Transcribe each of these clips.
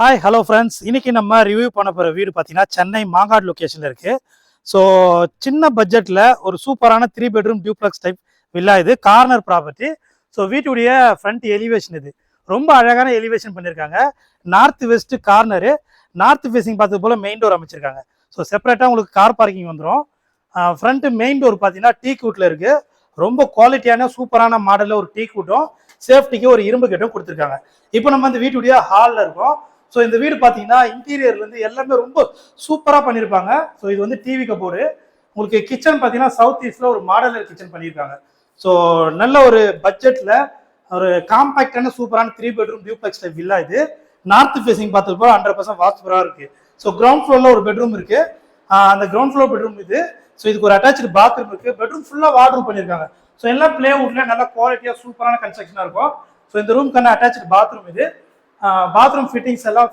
Hi hello friends, இன்னைக்கு நம்ம review பண்ண போகிற வீடு பார்த்தீங்கன்னா சென்னை மாங்காடு லொக்கேஷனில் இருக்குது. ஸோ சின்ன பட்ஜெட்டில் ஒரு சூப்பரான 3 பெட்ரூம் டியூப்ளக்ஸ் டைப் வில்லா. இது கார்னர் ப்ராப்பர்ட்டி. ஸோ வீட்டுடைய ஃப்ரண்ட் எலிவேஷன் இது ரொம்ப அழகான எலிவேஷன் பண்ணியிருக்காங்க. North west corner, north facing பார்த்தது போல் மெயின் டோர் அமைச்சிருக்காங்க. ஸோ செப்பரேட்டாக உங்களுக்கு கார் பார்க்கிங் வந்துடும். ஃப்ரண்ட்டு மெயின் டோர் பார்த்தீங்கன்னா டீக் வுட்டில் இருக்குது. ரொம்ப குவாலிட்டியான சூப்பரான மாடலில் ஒரு டீக் வுட்டும் சேஃப்டிக்கு ஒரு இரும்பு கேட்டும் கொடுத்துருக்காங்க. இப்போ நம்ம அந்த வீட்டுடைய ஹாலில் இருக்கோம். ஸோ இந்த வீடு பார்த்தீங்கன்னா இன்டீரியர்லேருந்து எல்லாமே ரொம்ப சூப்பராக பண்ணியிருப்பாங்க. ஸோ இது வந்து டிவி கபோர்டு. உங்களுக்கு கிச்சன் பார்த்தீங்கன்னா சவுத் ஈஸ்டில் ஒரு மாடலர் கிச்சன் பண்ணியிருக்காங்க. ஸோ நல்ல ஒரு பட்ஜெட்டில் ஒரு காம்பாக்டான சூப்பரான 3 பெட்ரூம் டியூப்ளெக்ஸ் டைப் வில்லா. இது நார்த் ஃபேஸிங் பார்த்தப்போ 100% வாஸ்துபராக இருக்குது. ஸோ கிரவுண்ட் ஃப்ளோரில் ஒரு பெட்ரூம் இருக்குது. அந்த கிரவுண்ட் ஃப்ளோர் பெட்ரூம் இது. ஸோ இதுக்கு ஒரு அட்டாச்சு பாத்ரூம் இருக்குது. பெட்ரூம் ஃபுல்லாக வார்ட்ரூம் பண்ணியிருக்காங்க. ஸோ எல்லாம் பிளேவுட்ல நல்லா குவாலிட்டியாக சூப்பரான கன்ஸ்ட்ரக்ஷனாக இருக்கும். ஸோ இந்த ரூம்க்கான அட்டாச்சு பாத்ரூம் இது. பாத்ரூம் ஃபிட்டிங்ஸ் எல்லாம்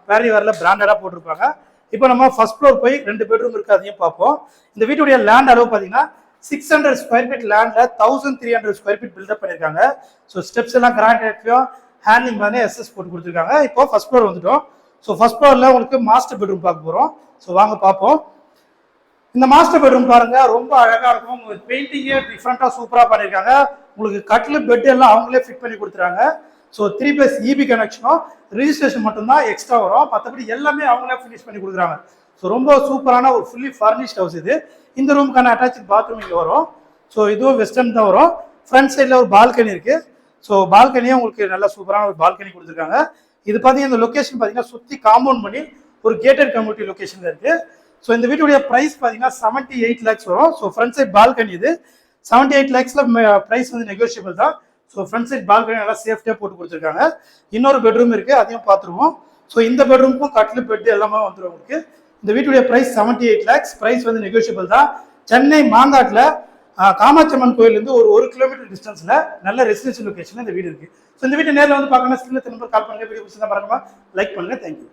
வேரி வேரில் பிராண்டடாக போட்டிருப்பாங்க. இப்போ நம்ம ஃபர்ஸ்ட் ஃப்ளோர் போய் 2 பெட்ரூம் இருக்குது, அதையும் பார்ப்போம். இந்த வீட்டுடைய லேண்ட் அளவு பார்த்தீங்கன்னா 600 ஸ்கொயர் ஃபீட் லேண்டில் 1300 ஸ்கொயர் ஃபீட் பில்டப் பண்ணியிருக்காங்க. ஸோ ஸ்டெப்ஸ் எல்லாம் கிரானைட்லையும் ஹேண்ட்லிங் வந்து எஸ்எஸ் போட்டு கொடுத்துருக்காங்க. இப்போ ஃபர்ஸ்ட் ஃப்ளோர் வந்துட்டோம். ஸோ ஃபர்ஸ்ட் ஃப்ளோரில் உங்களுக்கு மாஸ்டர் பெட்ரூம் பார்க்க போகிறோம். ஸோ வாங்க பார்ப்போம். இந்த மாஸ்டர் பெட்ரூம் பாருங்க, ரொம்ப அழகா இருக்கும். உங்களுக்கு பெயிண்டிங்கே டிஃப்ரெண்டா சூப்பரா பண்ணிருக்காங்க. உங்களுக்கு கட்டில் பெட் எல்லாம் அவங்களே ஃபிட் பண்ணி கொடுத்துறாங்க. ஸோ 3+ EB கனெக்ஷனும் ரிஜிஸ்ட்ரேஷன் மட்டும்தான் எக்ஸ்ட்ரா வரும். மற்றபடி எல்லாமே அவங்களே ஃபினிஷ் பண்ணி கொடுக்குறாங்க. ஸோ ரொம்ப சூப்பரான ஒரு ஃபுல்லி ஃபர்னிஷ்ட் ஹவுஸ் இது. இந்த ரூமுக்கான அட்டாச் பாத்ரூம் இங்கே வரும். ஸோ இதுவும் வெஸ்டர்ன் தான் வரும். ஃப்ரண்ட் சைடில் ஒரு பால்கனி இருக்கு. ஸோ பால்கனியும் உங்களுக்கு நல்ல சூப்பரான ஒரு பால்கனி கொடுத்துருக்காங்க. இது பார்த்தீங்கன்னா இந்த லொக்கேஷன் பார்த்தீங்கன்னா சுற்றி காம்பவுண்ட் பண்ணி ஒரு கேட்டட் கம்யூனிட்டி லொக்கேஷன்ல இருக்கு. ஸோ இந்த வீட்டுடைய ப்ரைஸ் பார்த்தீங்கன்னா 78 lakhs வரும். ஸோ ஃப்ரண்ட் சைட் பால்கனி இது 78 lakhsல ப்ரைஸ் வந்து நெகோஷியபிள் தான். ஸோ ஃப்ரண்ட் சைட் பால்கனி நல்லா சேஃப்டியாக போட்டு கொடுத்துருக்காங்க. இன்னொரு பெட்ரூம் இருக்கு, அதையும் பார்த்துருவோம். ஸோ இந்த பெட்ரூமுக்கும் கட்டில் பெட் எல்லாமே வந்துடும் உங்களுக்கு. இந்த வீட்டுடைய ப்ரைஸ் 78 lakhs. ப்ரைஸ் வந்து நெகோஷியபிள் தான். சென்னை மாங்காட்டில் காமாட்சியம்மன் கோயிலேருந்து ஒரு 1 கிலோமீட்டர் டிஸ்டன்ஸ்ல நல்ல ரெசிடென்ஷியல் லொகேஷன்ல இந்த வீடு இருக்கு. ஸோ இந்த வீட்டை நேரில் வந்து பார்க்கணும். ஸ்கிரீன்ல நம்பர் கால் பண்ணுங்க. வீடியோ பிடிச்சா மறக்காம லைக் பண்ணுங்க. தேங்க்யூ.